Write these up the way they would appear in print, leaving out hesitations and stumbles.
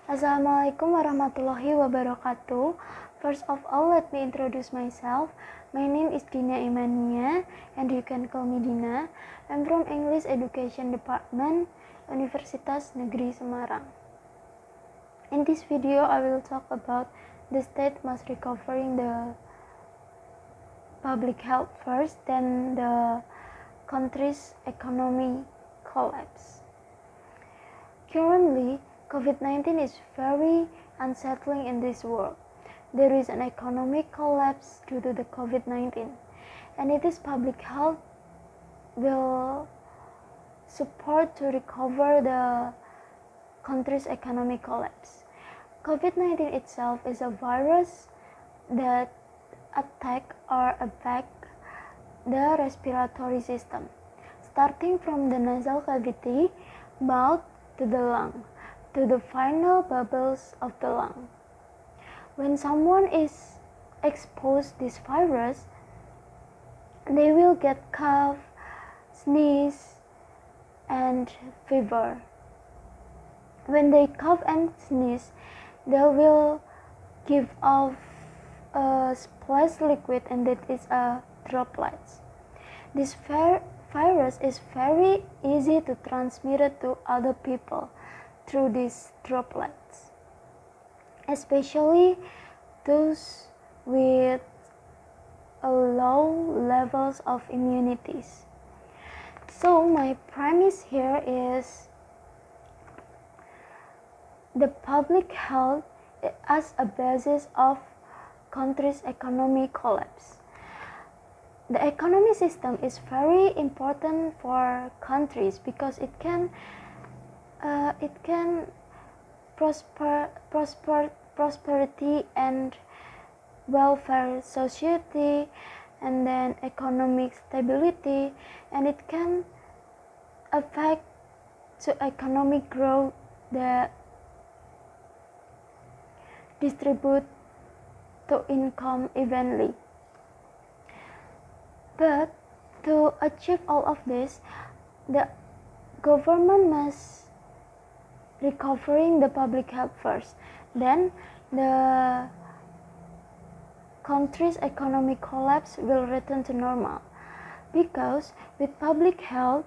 Assalamualaikum warahmatullahi wabarakatuh. First of all, let me introduce myself. My name is Dina Imania, and you can call me Dina. I'm from English Education Department, Universitas Negeri Semarang. In this video, I will talk about the state must recovering the public health first, then the country's economy collapse. Currently, COVID-19 is very unsettling in this world. There is an economic collapse due to the COVID-19, and it is public health will support to recover the country's economic collapse. COVID-19 itself is a virus that attack or affect the respiratory system, starting from the nasal cavity, mouth to the lung, to the final bubbles of the lung. When someone is exposed this virus, they will get cough, sneeze, and fever. When they cough and sneeze, they will give off a splash liquid, and that is a droplets. This virus is very easy to transmit it to other people through these droplets, especially those with a low levels of immunities. So my premise here is the public health as a basis of country's economic collapse. The economy system is very important for countries because it can prosperity and welfare society, and then economic stability, and it can affect to economic growth that distribute to income evenly. But to achieve all of this, the government must recovering the public health first. Then the country's economic collapse will return to normal. Because with public health,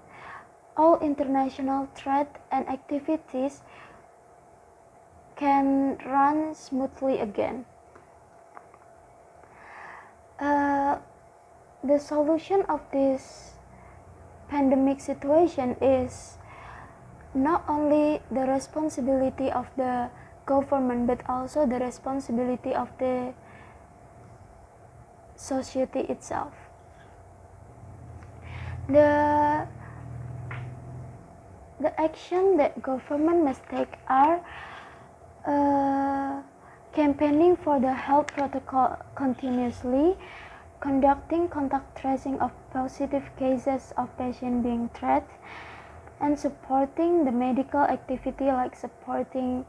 all international trade and activities can run smoothly again. The solution of this pandemic situation is not only the responsibility of the government, but also the responsibility of the society itself. The action that government must take are campaigning for the health protocol continuously, conducting contact tracing of positive cases of patients being treated, and supporting the medical activity like supporting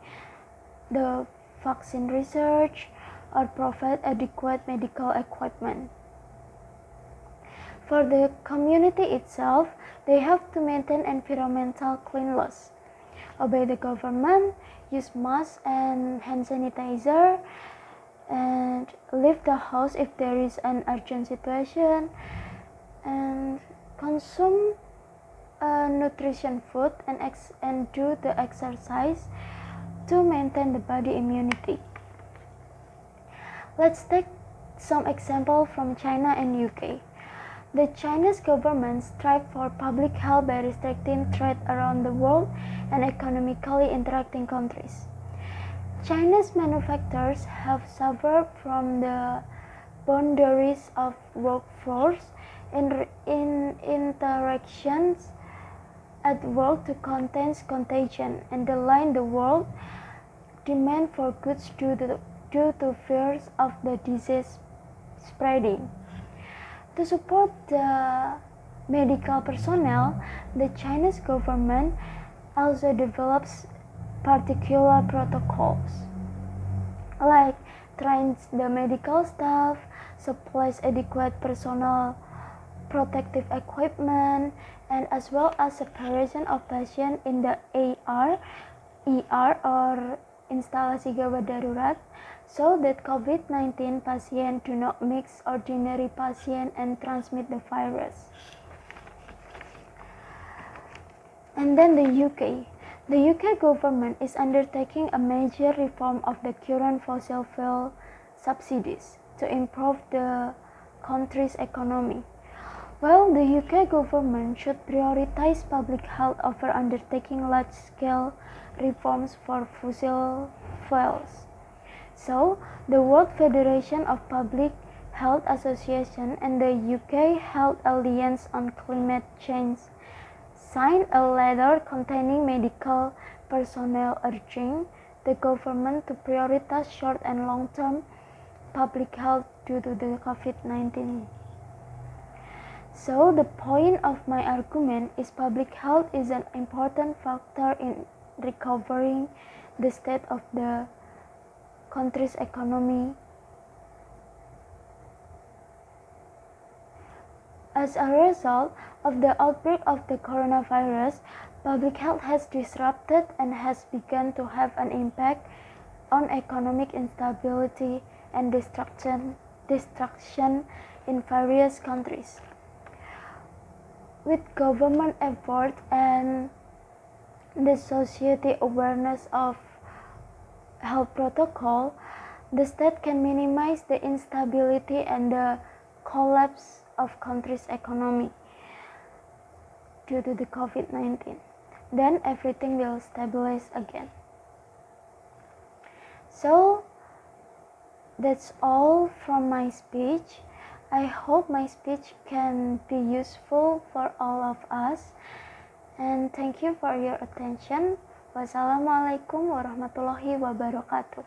the vaccine research or provide adequate medical equipment. For the community itself, they have to maintain environmental cleanliness, obey the government, use masks and hand sanitizer, and leave the house if there is an urgent situation, and consume nutrition food and do the exercise to maintain the body immunity. Let's take some example from China and UK. The Chinese government strive for public health by restricting trade around the world and economically interacting countries. Chinese manufacturers have suffered from the boundaries of workforce in interactions at work to contain contagion, and line the world demand for goods due to fears of the disease spreading. To support the medical personnel, the Chinese government also develops particular protocols, like trains the medical staff, supplies adequate personal protective equipment, and as well as separation of patients in the ER or instalasi gawat darurat so that COVID-19 patients do not mix ordinary patients and transmit the virus. And then the UK. The UK government is undertaking a major reform of the current fossil fuel subsidies to improve the country's economy. Well, the UK government should prioritize public health over undertaking large-scale reforms for fossil fuels. So, the World Federation of Public Health Association and the UK Health Alliance on Climate Change signed a letter containing medical personnel urging the government to prioritize short and long-term public health due to the COVID-19. So the point of my argument is public health is an important factor in recovering the state of the country's economy. As a result of the outbreak of the coronavirus, public health has disrupted and has begun to have an impact on economic instability and destruction in various countries. With government effort and the society awareness of health protocol, the state can minimize the instability and the collapse of country's economy due to the COVID-19. Then everything will stabilize again. So that's all from my speech. I hope my speech can be useful for all of us. And thank you for your attention. Wassalamualaikum warahmatullahi wabarakatuh.